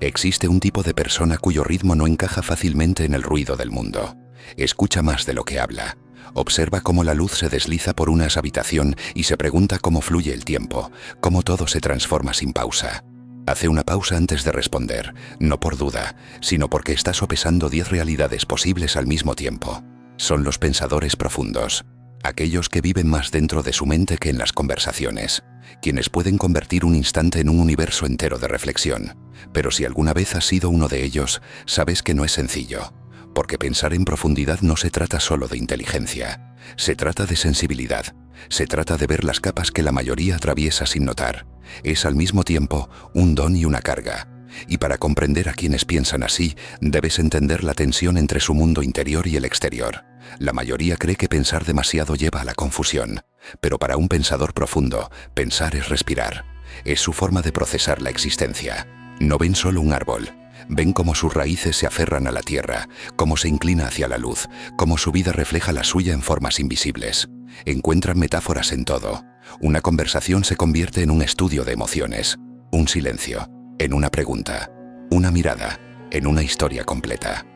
Existe un tipo de persona cuyo ritmo no encaja fácilmente en el ruido del mundo. Escucha más de lo que habla. Observa cómo la luz se desliza por una habitación y se pregunta cómo fluye el tiempo, cómo todo se transforma sin pausa. Hace una pausa antes de responder, no por duda, sino porque está sopesando 10 realidades posibles al mismo tiempo. Son los pensadores profundos, aquellos que viven más dentro de su mente que en las conversaciones, quienes pueden convertir un instante en un universo entero de reflexión. Pero si alguna vez has sido uno de ellos, sabes que no es sencillo, porque pensar en profundidad no se trata solo de inteligencia, se trata de sensibilidad, se trata de ver las capas que la mayoría atraviesa sin notar. Es al mismo tiempo un don y una carga. Y para comprender a quienes piensan así, debes entender la tensión entre su mundo interior y el exterior. La mayoría cree que pensar demasiado lleva a la confusión, pero para un pensador profundo, pensar es respirar. Es su forma de procesar la existencia. No ven solo un árbol, ven cómo sus raíces se aferran a la tierra, cómo se inclina hacia la luz, cómo su vida refleja la suya en formas invisibles. Encuentran metáforas en todo. Una conversación se convierte en un estudio de emociones, un silencio en una pregunta, una mirada en una historia completa.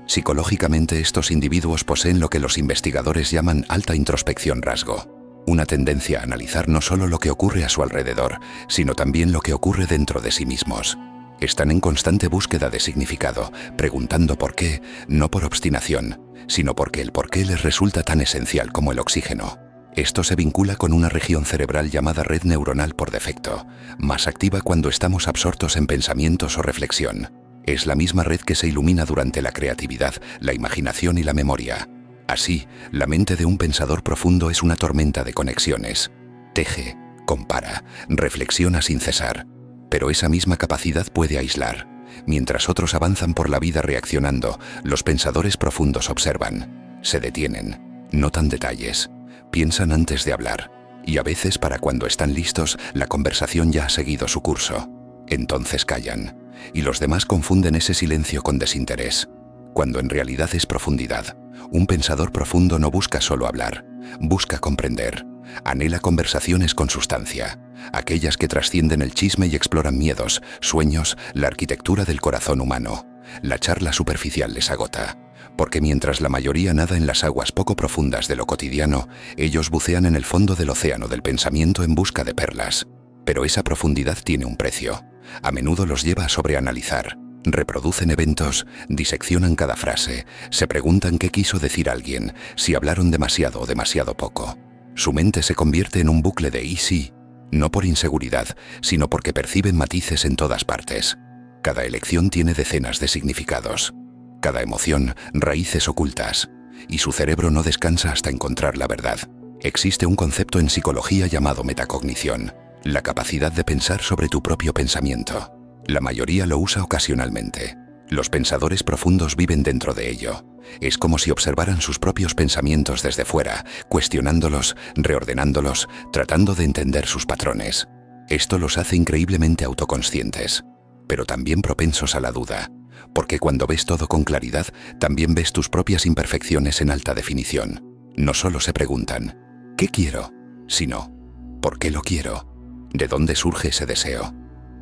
Psicológicamente, estos individuos poseen lo que los investigadores llaman alta introspección rasgo, una tendencia a analizar no solo lo que ocurre a su alrededor, sino también lo que ocurre dentro de sí mismos. Están en constante búsqueda de significado, preguntando por qué, no por obstinación, sino porque el por qué les resulta tan esencial como el oxígeno. Esto se vincula con una región cerebral llamada red neuronal por defecto, más activa cuando estamos absortos en pensamientos o reflexión. Es la misma red que se ilumina durante la creatividad, la imaginación y la memoria. Así, la mente de un pensador profundo es una tormenta de conexiones. Teje, compara, reflexiona sin cesar. Pero esa misma capacidad puede aislar. Mientras otros avanzan por la vida reaccionando, los pensadores profundos observan, se detienen, notan detalles, piensan antes de hablar, y a veces para cuando están listos, la conversación ya ha seguido su curso. Entonces callan, y los demás confunden ese silencio con desinterés, cuando en realidad es profundidad. Un pensador profundo no busca solo hablar, busca comprender, anhela conversaciones con sustancia, aquellas que trascienden el chisme y exploran miedos, sueños, la arquitectura del corazón humano. La charla superficial les agota, porque mientras la mayoría nada en las aguas poco profundas de lo cotidiano, ellos bucean en el fondo del océano del pensamiento en busca de perlas. Pero esa profundidad tiene un precio. A menudo los lleva a sobreanalizar. Reproducen eventos, diseccionan cada frase, se preguntan qué quiso decir alguien, si hablaron demasiado o demasiado poco. Su mente se convierte en un bucle de y sí, no por inseguridad, sino porque perciben matices en todas partes. Cada elección tiene decenas de significados. Cada emoción, raíces ocultas. Y su cerebro no descansa hasta encontrar la verdad. Existe un concepto en psicología llamado metacognición, la capacidad de pensar sobre tu propio pensamiento. La mayoría lo usa ocasionalmente. Los pensadores profundos viven dentro de ello. Es como si observaran sus propios pensamientos desde fuera, cuestionándolos, reordenándolos, tratando de entender sus patrones. Esto los hace increíblemente autoconscientes, pero también propensos a la duda, porque cuando ves todo con claridad, también ves tus propias imperfecciones en alta definición. No solo se preguntan, ¿qué quiero?, sino, ¿por qué lo quiero? ¿De dónde surge ese deseo?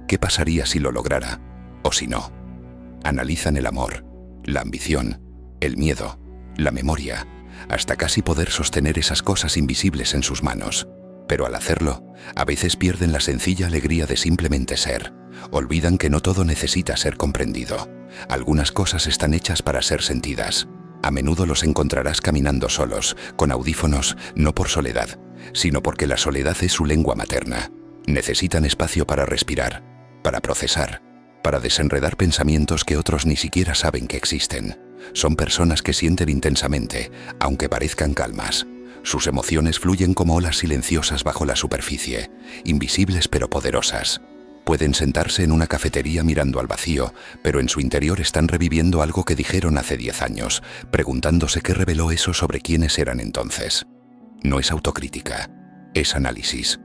¿Qué pasaría si lo lograra? ¿O si no? Analizan el amor, la ambición, el miedo, la memoria, hasta casi poder sostener esas cosas invisibles en sus manos. Pero al hacerlo, a veces pierden la sencilla alegría de simplemente ser. Olvidan que no todo necesita ser comprendido. Algunas cosas están hechas para ser sentidas. A menudo los encontrarás caminando solos, con audífonos, no por soledad, sino porque la soledad es su lengua materna. Necesitan espacio para respirar, para procesar, para desenredar pensamientos que otros ni siquiera saben que existen. Son personas que sienten intensamente, aunque parezcan calmas. Sus emociones fluyen como olas silenciosas bajo la superficie, invisibles pero poderosas. Pueden sentarse en una cafetería mirando al vacío, pero en su interior están reviviendo algo que dijeron hace 10 años, preguntándose qué reveló eso sobre quiénes eran entonces. No es autocrítica, es análisis.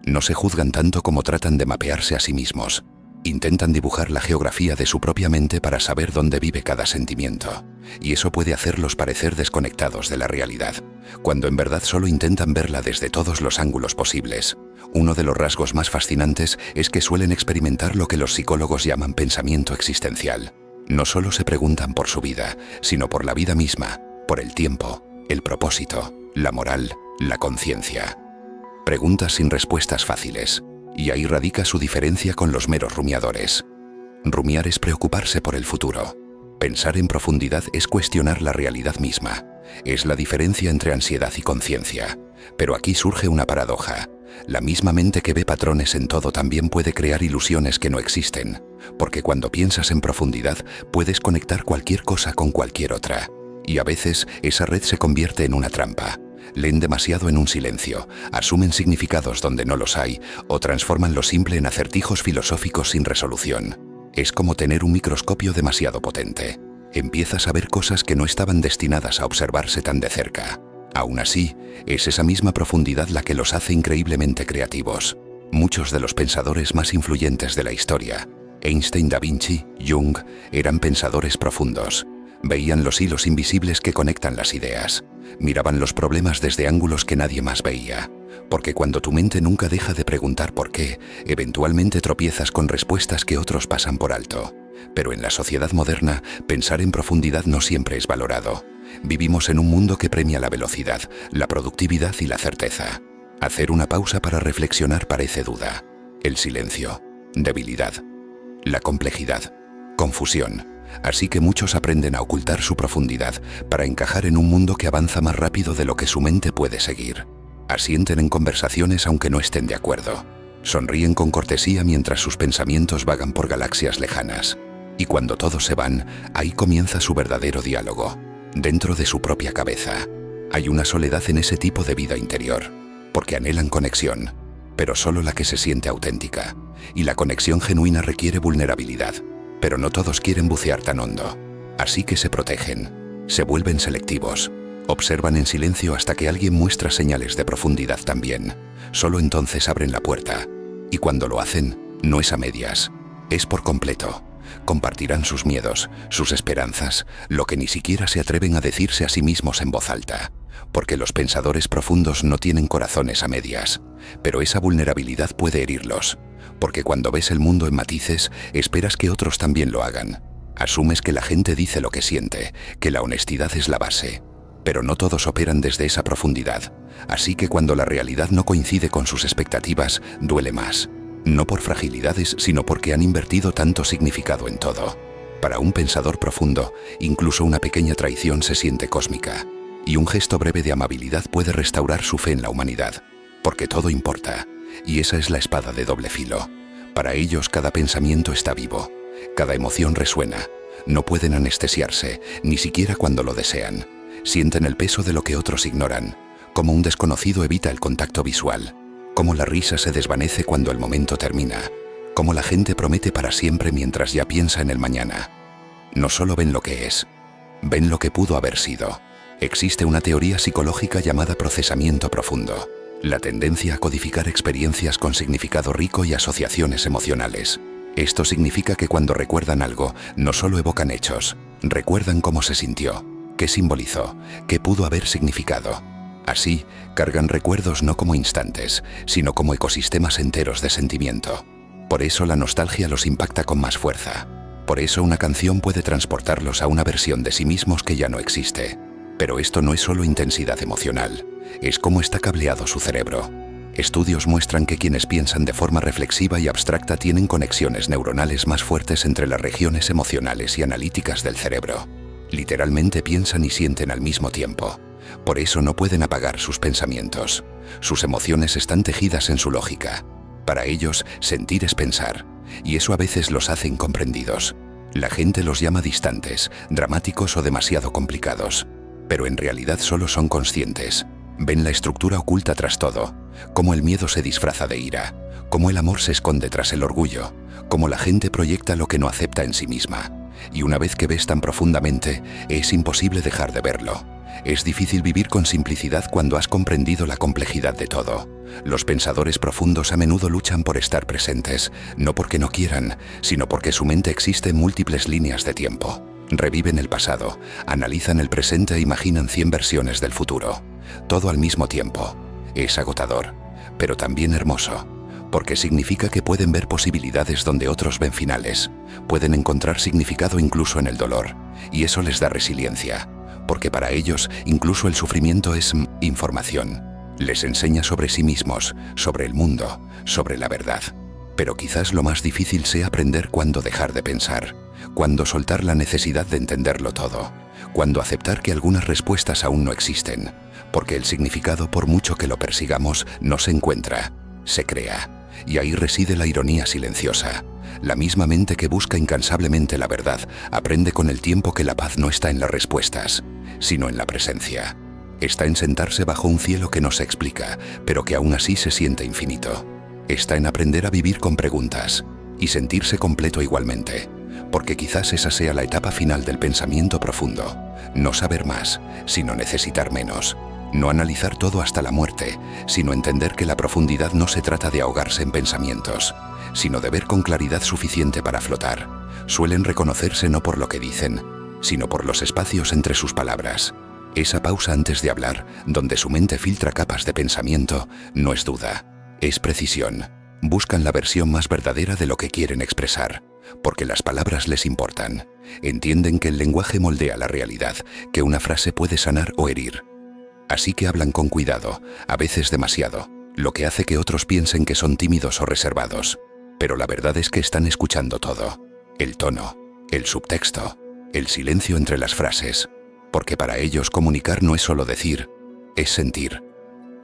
No se juzgan tanto como tratan de mapearse a sí mismos. Intentan dibujar la geografía de su propia mente para saber dónde vive cada sentimiento, y eso puede hacerlos parecer desconectados de la realidad, cuando en verdad solo intentan verla desde todos los ángulos posibles. Uno de los rasgos más fascinantes es que suelen experimentar lo que los psicólogos llaman pensamiento existencial. No solo se preguntan por su vida, sino por la vida misma, por el tiempo, el propósito, la moral, la conciencia. Preguntas sin respuestas fáciles. Y ahí radica su diferencia con los meros rumiadores. Rumiar es preocuparse por el futuro. Pensar en profundidad es cuestionar la realidad misma. Es la diferencia entre ansiedad y conciencia. Pero aquí surge una paradoja. La misma mente que ve patrones en todo también puede crear ilusiones que no existen, porque cuando piensas en profundidad puedes conectar cualquier cosa con cualquier otra. Y a veces esa red se convierte en una trampa. Leen demasiado en un silencio, asumen significados donde no los hay o transforman lo simple en acertijos filosóficos sin resolución. Es como tener un microscopio demasiado potente. Empiezas a ver cosas que no estaban destinadas a observarse tan de cerca. Aún así, es esa misma profundidad la que los hace increíblemente creativos. Muchos de los pensadores más influyentes de la historia, Einstein, Da Vinci, Jung, eran pensadores profundos. Veían los hilos invisibles que conectan las ideas. Miraban los problemas desde ángulos que nadie más veía. Porque cuando tu mente nunca deja de preguntar por qué, eventualmente tropiezas con respuestas que otros pasan por alto. Pero en la sociedad moderna, pensar en profundidad no siempre es valorado. Vivimos en un mundo que premia la velocidad, la productividad y la certeza. Hacer una pausa para reflexionar parece duda. El silencio, debilidad. La complejidad, confusión. Así que muchos aprenden a ocultar su profundidad para encajar en un mundo que avanza más rápido de lo que su mente puede seguir. Asienten en conversaciones aunque no estén de acuerdo. Sonríen con cortesía mientras sus pensamientos vagan por galaxias lejanas. Y cuando todos se van, ahí comienza su verdadero diálogo, dentro de su propia cabeza. Hay una soledad en ese tipo de vida interior, porque anhelan conexión, pero solo la que se siente auténtica. Y la conexión genuina requiere vulnerabilidad. Pero no todos quieren bucear tan hondo. Así que se protegen, se vuelven selectivos, observan en silencio hasta que alguien muestra señales de profundidad también. Solo entonces abren la puerta. Y cuando lo hacen, no es a medias, es por completo. Compartirán sus miedos, sus esperanzas, lo que ni siquiera se atreven a decirse a sí mismos en voz alta. Porque los pensadores profundos no tienen corazones a medias. Pero esa vulnerabilidad puede herirlos. Porque cuando ves el mundo en matices, esperas que otros también lo hagan. Asumes que la gente dice lo que siente, que la honestidad es la base. Pero no todos operan desde esa profundidad. Así que cuando la realidad no coincide con sus expectativas, duele más. No por fragilidades, sino porque han invertido tanto significado en todo. Para un pensador profundo, incluso una pequeña traición se siente cósmica. Y un gesto breve de amabilidad puede restaurar su fe en la humanidad. Porque todo importa. Y esa es la espada de doble filo. Para ellos cada pensamiento está vivo, cada emoción resuena. No pueden anestesiarse, ni siquiera cuando lo desean. Sienten el peso de lo que otros ignoran, como un desconocido evita el contacto visual, como la risa se desvanece cuando el momento termina, como la gente promete para siempre mientras ya piensa en el mañana. No solo ven lo que es, ven lo que pudo haber sido. Existe una teoría psicológica llamada procesamiento profundo. La tendencia a codificar experiencias con significado rico y asociaciones emocionales. Esto significa que cuando recuerdan algo, no solo evocan hechos, recuerdan cómo se sintió, qué simbolizó, qué pudo haber significado. Así, cargan recuerdos no como instantes, sino como ecosistemas enteros de sentimiento. Por eso la nostalgia los impacta con más fuerza. Por eso una canción puede transportarlos a una versión de sí mismos que ya no existe. Pero esto no es solo intensidad emocional, es cómo está cableado su cerebro. Estudios muestran que quienes piensan de forma reflexiva y abstracta tienen conexiones neuronales más fuertes entre las regiones emocionales y analíticas del cerebro. Literalmente piensan y sienten al mismo tiempo. Por eso no pueden apagar sus pensamientos. Sus emociones están tejidas en su lógica. Para ellos, sentir es pensar, y eso a veces los hace incomprendidos. La gente los llama distantes, dramáticos o demasiado complicados. Pero en realidad solo son conscientes. Ven la estructura oculta tras todo, cómo el miedo se disfraza de ira, cómo el amor se esconde tras el orgullo, cómo la gente proyecta lo que no acepta en sí misma. Y una vez que ves tan profundamente, es imposible dejar de verlo. Es difícil vivir con simplicidad cuando has comprendido la complejidad de todo. Los pensadores profundos a menudo luchan por estar presentes, no porque no quieran, sino porque su mente existe en múltiples líneas de tiempo. Reviven el pasado, analizan el presente e imaginan 100 versiones del futuro. Todo al mismo tiempo. Es agotador, pero también hermoso, porque significa que pueden ver posibilidades donde otros ven finales. Pueden encontrar significado incluso en el dolor, y eso les da resiliencia, porque para ellos incluso el sufrimiento es información. Les enseña sobre sí mismos, sobre el mundo, sobre la verdad. Pero quizás lo más difícil sea aprender cuándo dejar de pensar, cuándo soltar la necesidad de entenderlo todo, cuándo aceptar que algunas respuestas aún no existen, porque el significado, por mucho que lo persigamos, no se encuentra, se crea. Y ahí reside la ironía silenciosa. La misma mente que busca incansablemente la verdad aprende con el tiempo que la paz no está en las respuestas, sino en la presencia. Está en sentarse bajo un cielo que no se explica, pero que aún así se siente infinito. Está en aprender a vivir con preguntas y sentirse completo igualmente, porque quizás esa sea la etapa final del pensamiento profundo. No saber más, sino necesitar menos. No analizar todo hasta la muerte, sino entender que la profundidad no se trata de ahogarse en pensamientos, sino de ver con claridad suficiente para flotar. Suelen reconocerse no por lo que dicen, sino por los espacios entre sus palabras. Esa pausa antes de hablar, donde su mente filtra capas de pensamiento, no es duda, es precisión. Buscan la versión más verdadera de lo que quieren expresar, porque las palabras les importan. Entienden que el lenguaje moldea la realidad, que una frase puede sanar o herir. Así que hablan con cuidado, a veces demasiado, lo que hace que otros piensen que son tímidos o reservados. Pero la verdad es que están escuchando todo. El tono, el subtexto, el silencio entre las frases. Porque para ellos comunicar no es solo decir, es sentir.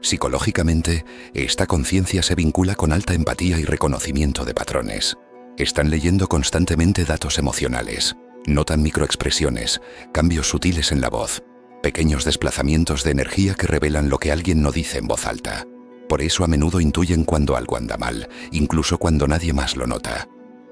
Psicológicamente, esta conciencia se vincula con alta empatía y reconocimiento de patrones. Están leyendo constantemente datos emocionales, notan microexpresiones, cambios sutiles en la voz, pequeños desplazamientos de energía que revelan lo que alguien no dice en voz alta. Por eso a menudo intuyen cuando algo anda mal, incluso cuando nadie más lo nota.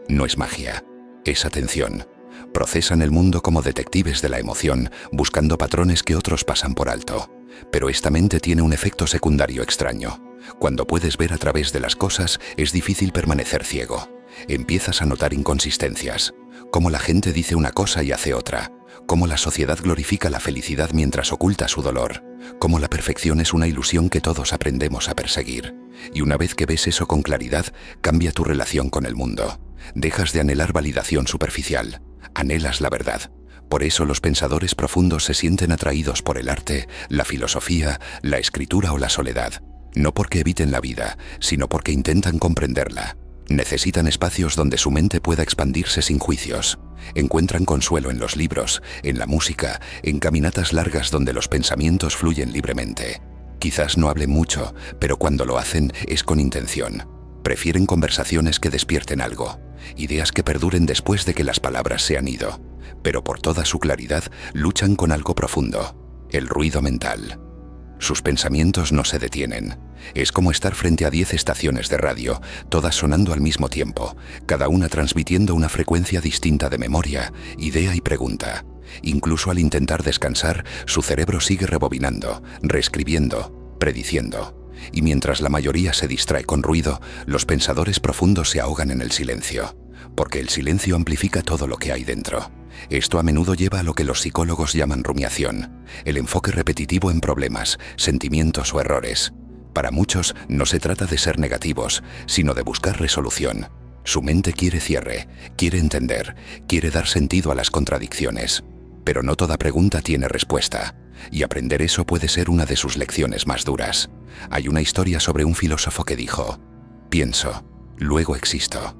No es magia, es atención. Procesan el mundo como detectives de la emoción, buscando patrones que otros pasan por alto. Pero esta mente tiene un efecto secundario extraño. Cuando puedes ver a través de las cosas, es difícil permanecer ciego. Empiezas a notar inconsistencias, cómo la gente dice una cosa y hace otra, cómo la sociedad glorifica la felicidad mientras oculta su dolor, cómo la perfección es una ilusión que todos aprendemos a perseguir. Y una vez que ves eso con claridad, cambia tu relación con el mundo. Dejas de anhelar validación superficial, anhelas la verdad. Por eso los pensadores profundos se sienten atraídos por el arte, la filosofía, la escritura o la soledad. No porque eviten la vida, sino porque intentan comprenderla. Necesitan espacios donde su mente pueda expandirse sin juicios. Encuentran consuelo en los libros, en la música, en caminatas largas donde los pensamientos fluyen libremente. Quizás no hablen mucho, pero cuando lo hacen es con intención. Prefieren conversaciones que despierten algo, ideas que perduren después de que las palabras se han ido. Pero por toda su claridad luchan con algo profundo, el ruido mental. Sus pensamientos no se detienen. Es como estar frente a 10 estaciones de radio, todas sonando al mismo tiempo, cada una transmitiendo una frecuencia distinta de memoria, idea y pregunta. Incluso al intentar descansar, su cerebro sigue rebobinando, reescribiendo, prediciendo. Y mientras la mayoría se distrae con ruido, los pensadores profundos se ahogan en el silencio, porque el silencio amplifica todo lo que hay dentro. Esto a menudo lleva a lo que los psicólogos llaman rumiación, el enfoque repetitivo en problemas, sentimientos o errores. Para muchos no se trata de ser negativos, sino de buscar resolución. Su mente quiere cierre, quiere entender, quiere dar sentido a las contradicciones. Pero no toda pregunta tiene respuesta, y aprender eso puede ser una de sus lecciones más duras. Hay una historia sobre un filósofo que dijo: pienso, luego existo.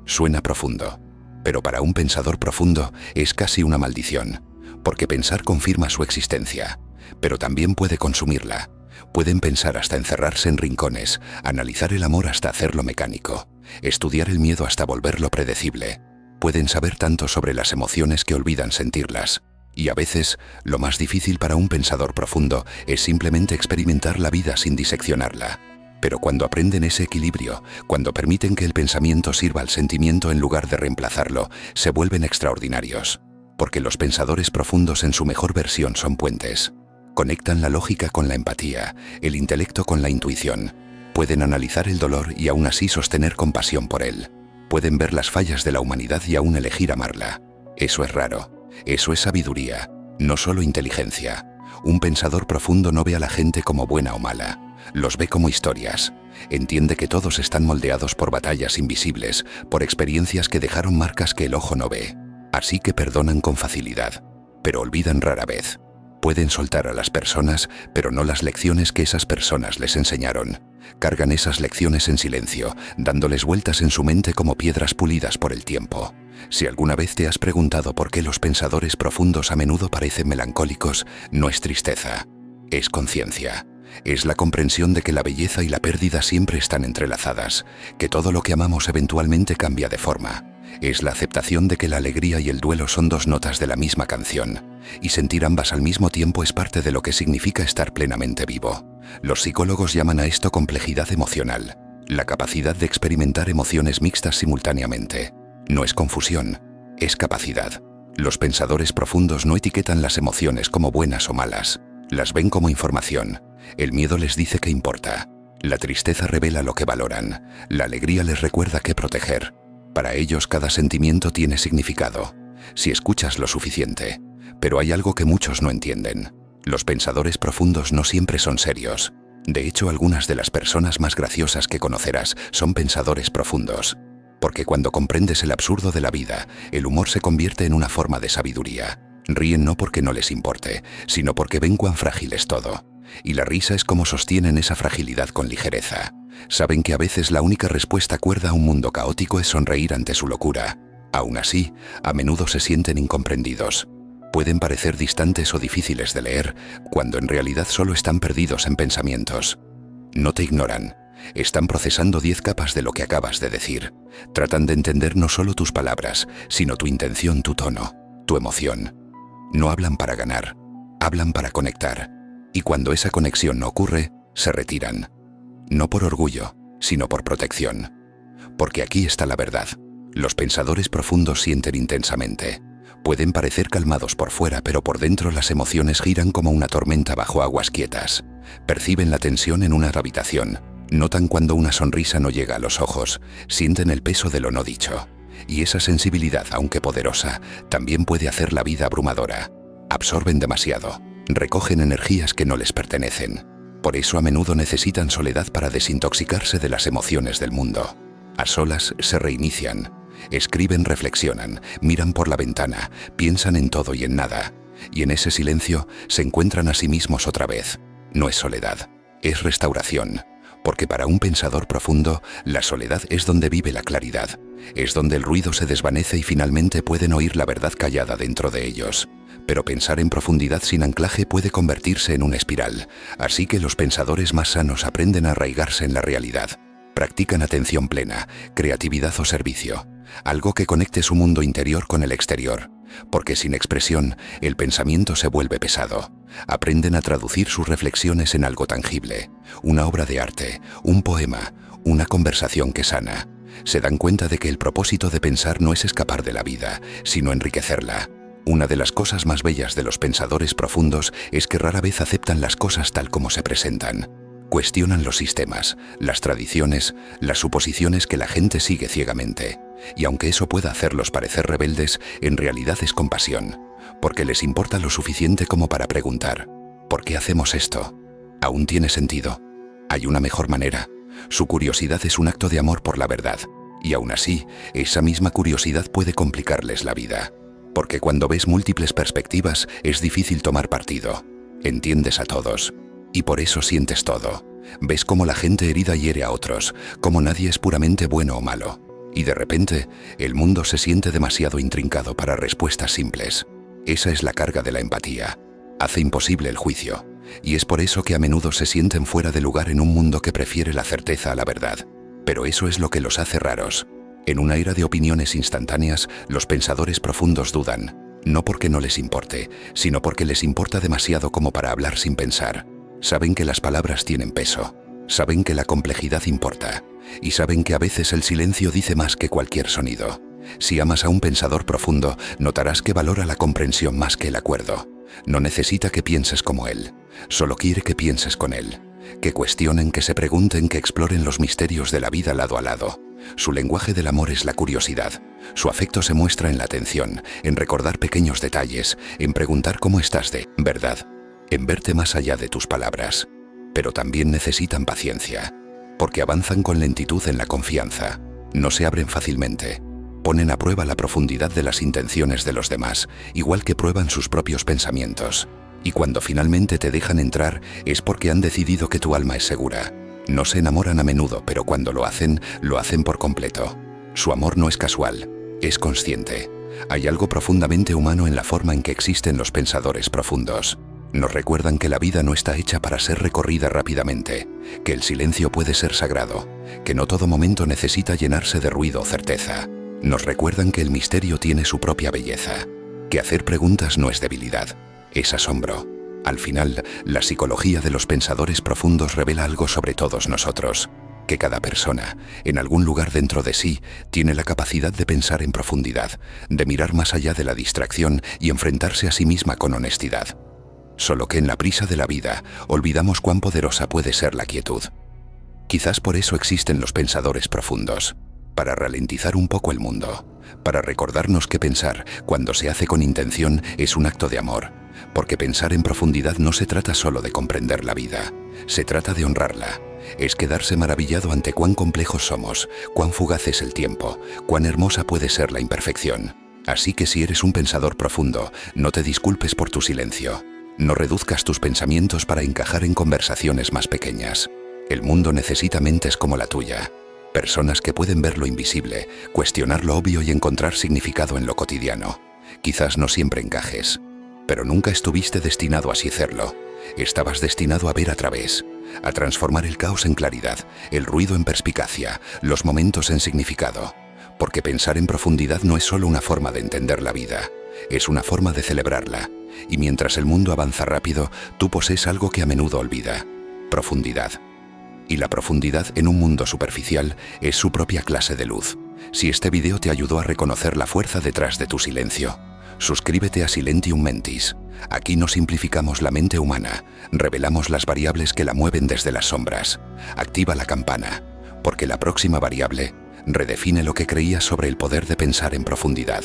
Suena profundo, pero para un pensador profundo es casi una maldición, porque pensar confirma su existencia, pero también puede consumirla. Pueden pensar hasta encerrarse en rincones, analizar el amor hasta hacerlo mecánico, estudiar el miedo hasta volverlo predecible. Pueden saber tanto sobre las emociones que olvidan sentirlas. Y a veces, lo más difícil para un pensador profundo es simplemente experimentar la vida sin diseccionarla. Pero cuando aprenden ese equilibrio, cuando permiten que el pensamiento sirva al sentimiento en lugar de reemplazarlo, se vuelven extraordinarios. Porque los pensadores profundos en su mejor versión son puentes. Conectan la lógica con la empatía, el intelecto con la intuición. Pueden analizar el dolor y aún así sostener compasión por él. Pueden ver las fallas de la humanidad y aún elegir amarla. Eso es raro. Eso es sabiduría, no solo inteligencia. Un pensador profundo no ve a la gente como buena o mala. Los ve como historias. Entiende que todos están moldeados por batallas invisibles, por experiencias que dejaron marcas que el ojo no ve. Así que perdonan con facilidad, pero olvidan rara vez. Pueden soltar a las personas, pero no las lecciones que esas personas les enseñaron. Cargan esas lecciones en silencio, dándoles vueltas en su mente como piedras pulidas por el tiempo. Si alguna vez te has preguntado por qué los pensadores profundos a menudo parecen melancólicos, no es tristeza, es conciencia. Es la comprensión de que la belleza y la pérdida siempre están entrelazadas, que todo lo que amamos eventualmente cambia de forma. Es la aceptación de que la alegría y el duelo son dos notas de la misma canción, y sentir ambas al mismo tiempo es parte de lo que significa estar plenamente vivo. Los psicólogos llaman a esto complejidad emocional, la capacidad de experimentar emociones mixtas simultáneamente. No es confusión, es capacidad. Los pensadores profundos no etiquetan las emociones como buenas o malas, las ven como información. El miedo les dice que importa, la tristeza revela lo que valoran, la alegría les recuerda qué proteger. Para ellos cada sentimiento tiene significado, si escuchas lo suficiente. Pero hay algo que muchos no entienden. Los pensadores profundos no siempre son serios. De hecho, algunas de las personas más graciosas que conocerás son pensadores profundos. Porque cuando comprendes el absurdo de la vida, el humor se convierte en una forma de sabiduría. Ríen no porque no les importe, sino porque ven cuán frágil es todo. Y la risa es como sostienen esa fragilidad con ligereza. Saben que a veces la única respuesta cuerda a un mundo caótico es sonreír ante su locura. Aún así, a menudo se sienten incomprendidos. Pueden parecer distantes o difíciles de leer, cuando en realidad solo están perdidos en pensamientos. No te ignoran. Están procesando 10 capas de lo que acabas de decir. Tratan de entender no solo tus palabras, sino tu intención, tu tono, tu emoción. No hablan para ganar, hablan para conectar. Y cuando esa conexión no ocurre, se retiran. No por orgullo, sino por protección. Porque aquí está la verdad. Los pensadores profundos sienten intensamente. Pueden parecer calmados por fuera, pero por dentro las emociones giran como una tormenta bajo aguas quietas. Perciben la tensión en una habitación. Notan cuando una sonrisa no llega a los ojos. Sienten el peso de lo no dicho. Y esa sensibilidad, aunque poderosa, también puede hacer la vida abrumadora. Absorben demasiado. Recogen energías que no les pertenecen. Por eso a menudo necesitan soledad para desintoxicarse de las emociones del mundo. A solas se reinician. Escriben, reflexionan, miran por la ventana, piensan en todo y en nada. Y en ese silencio se encuentran a sí mismos otra vez. No es soledad, es restauración. Porque para un pensador profundo, la soledad es donde vive la claridad. Es donde el ruido se desvanece y finalmente pueden oír la verdad callada dentro de ellos. Pero pensar en profundidad sin anclaje puede convertirse en una espiral. Así que los pensadores más sanos aprenden a arraigarse en la realidad. Practican atención plena, creatividad o servicio. Algo que conecte su mundo interior con el exterior. Porque sin expresión, el pensamiento se vuelve pesado. Aprenden a traducir sus reflexiones en algo tangible. Una obra de arte, un poema, una conversación que sana. Se dan cuenta de que el propósito de pensar no es escapar de la vida, sino enriquecerla. Una de las cosas más bellas de los pensadores profundos es que rara vez aceptan las cosas tal como se presentan. Cuestionan los sistemas, las tradiciones, las suposiciones que la gente sigue ciegamente. Y aunque eso pueda hacerlos parecer rebeldes, en realidad es compasión, porque les importa lo suficiente como para preguntar: ¿por qué hacemos esto? ¿Aún tiene sentido? ¿Hay una mejor manera? Su curiosidad es un acto de amor por la verdad, y aún así, esa misma curiosidad puede complicarles la vida. Porque cuando ves múltiples perspectivas, es difícil tomar partido. Entiendes a todos. Y por eso sientes todo. Ves cómo la gente herida hiere a otros, cómo nadie es puramente bueno o malo. Y de repente, el mundo se siente demasiado intrincado para respuestas simples. Esa es la carga de la empatía. Hace imposible el juicio. Y es por eso que a menudo se sienten fuera de lugar en un mundo que prefiere la certeza a la verdad. Pero eso es lo que los hace raros. En una era de opiniones instantáneas, los pensadores profundos dudan. No porque no les importe, sino porque les importa demasiado como para hablar sin pensar. Saben que las palabras tienen peso. Saben que la complejidad importa. Y saben que a veces el silencio dice más que cualquier sonido. Si amas a un pensador profundo, notarás que valora la comprensión más que el acuerdo. No necesita que pienses como él, solo quiere que pienses con él, que cuestionen, que se pregunten, que exploren los misterios de la vida lado a lado. Su lenguaje del amor es la curiosidad. Su afecto se muestra en la atención, en recordar pequeños detalles, en preguntar cómo estás de verdad, en verte más allá de tus palabras. Pero también necesitan paciencia, porque avanzan con lentitud en la confianza. No se abren fácilmente. Ponen a prueba la profundidad de las intenciones de los demás, igual que prueban sus propios pensamientos. Y cuando finalmente te dejan entrar, es porque han decidido que tu alma es segura. No se enamoran a menudo, pero cuando lo hacen por completo. Su amor no es casual, es consciente. Hay algo profundamente humano en la forma en que existen los pensadores profundos. Nos recuerdan que la vida no está hecha para ser recorrida rápidamente, que el silencio puede ser sagrado, que no todo momento necesita llenarse de ruido o certeza. Nos recuerdan que el misterio tiene su propia belleza, que hacer preguntas no es debilidad, es asombro. Al final, la psicología de los pensadores profundos revela algo sobre todos nosotros, que cada persona, en algún lugar dentro de sí, tiene la capacidad de pensar en profundidad, de mirar más allá de la distracción y enfrentarse a sí misma con honestidad. Solo que en la prisa de la vida, olvidamos cuán poderosa puede ser la quietud. Quizás por eso existen los pensadores profundos, para ralentizar un poco el mundo, para recordarnos que pensar, cuando se hace con intención, es un acto de amor, porque pensar en profundidad no se trata solo de comprender la vida, se trata de honrarla, es quedarse maravillado ante cuán complejos somos, cuán fugaz es el tiempo, cuán hermosa puede ser la imperfección. Así que si eres un pensador profundo, no te disculpes por tu silencio, no reduzcas tus pensamientos para encajar en conversaciones más pequeñas. El mundo necesita mentes como la tuya. Personas que pueden ver lo invisible, cuestionar lo obvio y encontrar significado en lo cotidiano. Quizás no siempre encajes, pero nunca estuviste destinado a así hacerlo. Estabas destinado a ver a través, a transformar el caos en claridad, el ruido en perspicacia, los momentos en significado. Porque pensar en profundidad no es solo una forma de entender la vida, es una forma de celebrarla. Y mientras el mundo avanza rápido, tú posees algo que a menudo olvida: profundidad. Y la profundidad en un mundo superficial es su propia clase de luz. Si este video te ayudó a reconocer la fuerza detrás de tu silencio, suscríbete a Silentium Mentis. Aquí no simplificamos la mente humana, revelamos las variables que la mueven desde las sombras. Activa la campana, porque la próxima variable redefine lo que creías sobre el poder de pensar en profundidad.